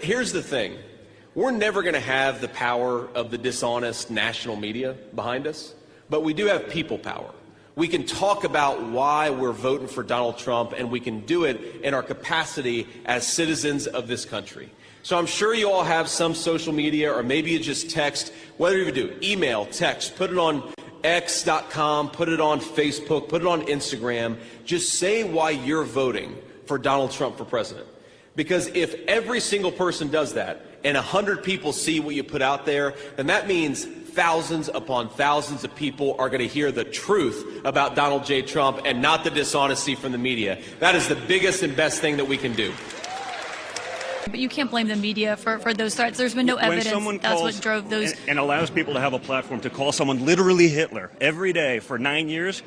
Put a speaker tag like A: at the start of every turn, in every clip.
A: Here's the thing. We're never going to have the power of the dishonest national media behind us, but we do have people power. We can talk about why we're voting for Donald Trump, and we can do it in our capacity as citizens of this country. So I'm sure you all have some social media, or maybe you just text, whatever you do, email, text, put it on X.com, put it on Facebook, put it on Instagram. Just say why you're voting for Donald Trump for president. Because if every single person does that, and 100 people see what you put out there, then that means thousands upon thousands of people are going to hear the truth about Donald J. Trump and not the dishonesty from the media. That is the biggest and best thing that we can do.
B: But you can't blame the media for those threats. There's been no evidence that's what drove those.
C: And allows people to have a platform to call someone literally Hitler every day for 9 years,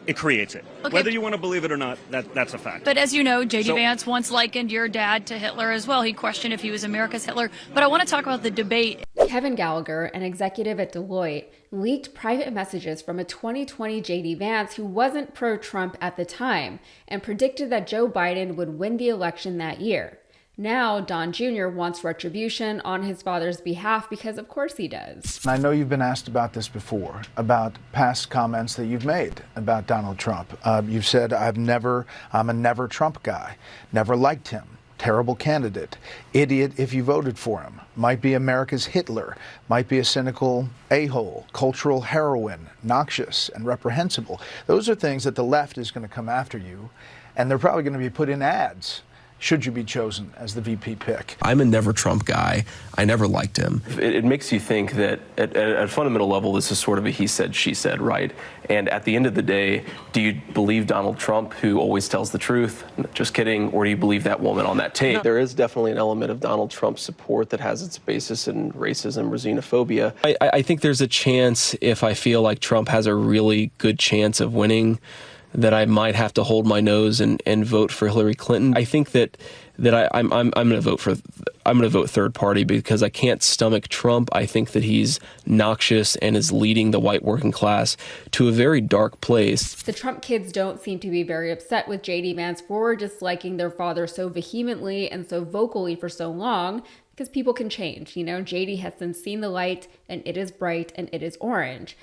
C: it creates it. Okay. Whether you want to believe it or not, that's a fact.
B: But as you know, JD Vance once likened your dad to Hitler as well. He questioned if he was America's Hitler. But I want to talk about the debate.
D: Kevin Gallagher, an executive at Deloitte, leaked private messages from a 2020 JD Vance who wasn't pro-Trump at the time and predicted that Joe Biden would win the election that year. Now, Don Jr. wants retribution on his father's behalf because of course he does.
E: I know you've been asked about this before, about past comments that you've made about Donald Trump. You've said, I'm a never Trump guy, never liked him, terrible candidate, idiot if you voted for him, might be America's Hitler, might be a cynical a-hole, cultural heroine, noxious and reprehensible. Those are things that the left is going to come after you, and they're probably going to be put in ads should you be chosen as the VP pick.
F: I'm a never Trump guy. I never liked him.
G: It makes you think that at a fundamental level, this is sort of a he said, she said, right? And at the end of the day, do you believe Donald Trump, who always tells the truth? Just kidding. Or do you believe that woman on that tape? There is definitely an element of Donald Trump's support that has its basis in racism or xenophobia.
F: I think there's a chance, if I feel like Trump has a really good chance of winning, that I might have to hold my nose and vote for Hillary Clinton. I think that I'm going to vote third party because I can't stomach Trump. I think that he's noxious and is leading the white working class to a very dark place.
D: The Trump kids don't seem to be very upset with JD Vance for disliking their father so vehemently and so vocally for so long, because people can change. You know, JD has since seen the light, and it is bright and it is orange.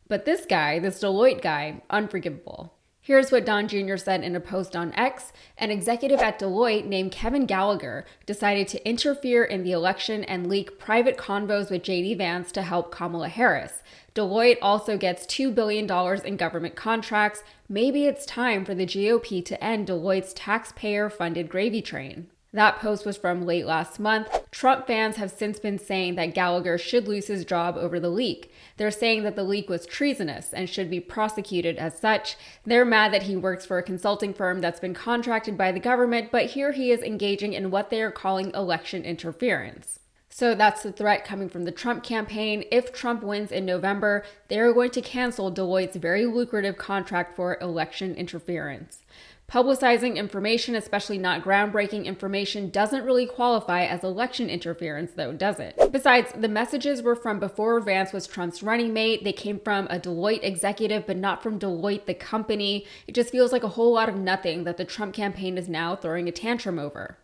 D: But this guy, this Deloitte guy, unforgivable. Here's what Don Jr. said in a post on X. An executive at Deloitte named Kevin Gallagher decided to interfere in the election and leak private convos with JD Vance to help Kamala Harris. Deloitte also gets $2 billion in government contracts. Maybe it's time for the GOP to end Deloitte's taxpayer-funded gravy train. That post was from late last month. Trump fans have since been saying that Gallagher should lose his job over the leak. They're saying that the leak was treasonous and should be prosecuted as such. They're mad that he works for a consulting firm that's been contracted by the government, but here he is engaging in what they are calling election interference. So that's the threat coming from the Trump campaign. If Trump wins in November, they're going to cancel Deloitte's very lucrative contract for election interference. Publicizing information, especially not groundbreaking information, doesn't really qualify as election interference though, does it? Besides, the messages were from before Vance was Trump's running mate. They came from a Deloitte executive, but not from Deloitte, the company. It just feels like a whole lot of nothing that the Trump campaign is now throwing a tantrum over.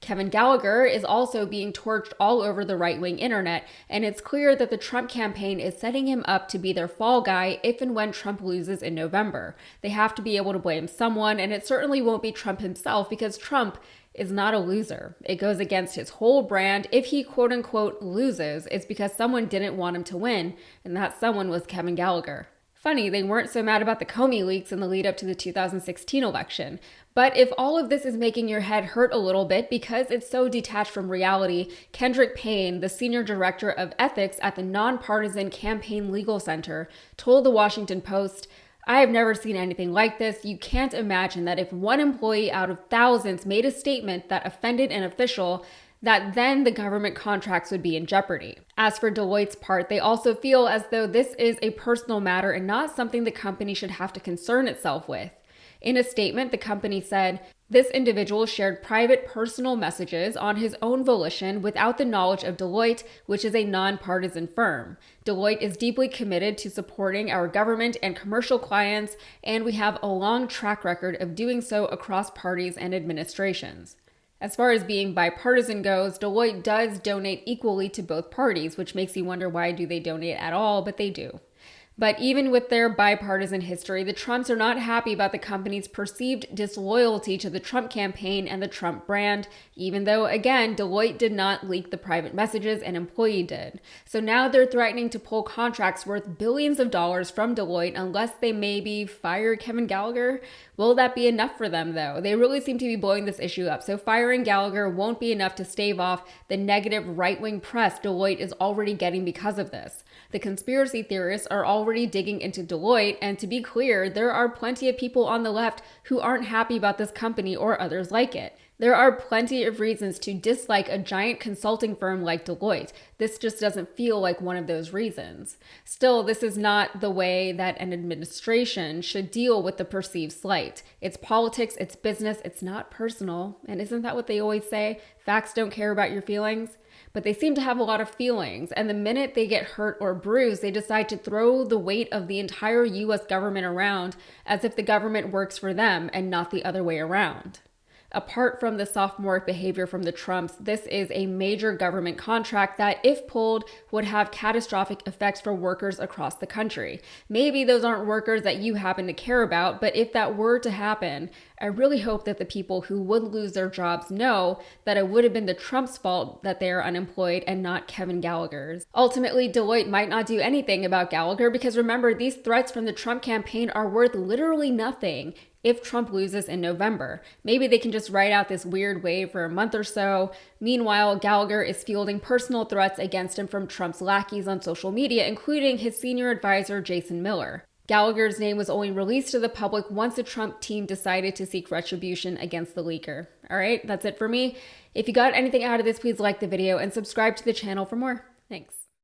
D: Kevin Gallagher is also being torched all over the right-wing internet, and it's clear that the Trump campaign is setting him up to be their fall guy if and when Trump loses in November. They have to be able to blame someone, and it certainly won't be Trump himself because Trump is not a loser. It goes against his whole brand. If he quote-unquote loses, it's because someone didn't want him to win, and that someone was Kevin Gallagher. Funny, they weren't so mad about the Comey leaks in the lead up to the 2016 election. But if all of this is making your head hurt a little bit because it's so detached from reality, Kendrick Payne, the senior director of ethics at the Nonpartisan Campaign Legal Center, told the Washington Post, "I have never seen anything like this. You can't imagine that if one employee out of thousands made a statement that offended an official, that then the government contracts would be in jeopardy." As for Deloitte's part, they also feel as though this is a personal matter and not something the company should have to concern itself with. In a statement, the company said, "This individual shared private personal messages on his own volition without the knowledge of Deloitte, which is a nonpartisan firm. Deloitte is deeply committed to supporting our government and commercial clients, and we have a long track record of doing so across parties and administrations." As far as being bipartisan goes, Deloitte does donate equally to both parties, which makes you wonder why do they donate at all, but they do. But even with their bipartisan history, the Trumps are not happy about the company's perceived disloyalty to the Trump campaign and the Trump brand, even though, again, Deloitte did not leak the private messages, an employee did. So now they're threatening to pull contracts worth billions of dollars from Deloitte unless they maybe fire Kevin Gallagher. Will that be enough for them, though? They really seem to be blowing this issue up. So firing Gallagher won't be enough to stave off the negative right-wing press Deloitte is already getting because of this. The conspiracy theorists are already digging into Deloitte, and to be clear, there are plenty of people on the left who aren't happy about this company or others like it. There are plenty of reasons to dislike a giant consulting firm like Deloitte. This just doesn't feel like one of those reasons. Still, this is not the way that an administration should deal with the perceived slight. It's politics, it's business, it's not personal. And isn't that what they always say? Facts don't care about your feelings? But they seem to have a lot of feelings, and the minute they get hurt or bruised, they decide to throw the weight of the entire US government around as if the government works for them and not the other way around. Apart from the sophomoric behavior from the Trumps, this is a major government contract that, if pulled, would have catastrophic effects for workers across the country. Maybe those aren't workers that you happen to care about, but if that were to happen, I really hope that the people who would lose their jobs know that it would have been the Trumps' fault that they are unemployed and not Kevin Gallagher's. Ultimately, Deloitte might not do anything about Gallagher because remember, these threats from the Trump campaign are worth literally nothing if Trump loses in November. Maybe they can just ride out this weird wave for a month or so. Meanwhile, Gallagher is fielding personal threats against him from Trump's lackeys on social media, including his senior advisor, Jason Miller. Gallagher's name was only released to the public once the Trump team decided to seek retribution against the leaker. All right, that's it for me. If you got anything out of this, please like the video and subscribe to the channel for more. Thanks.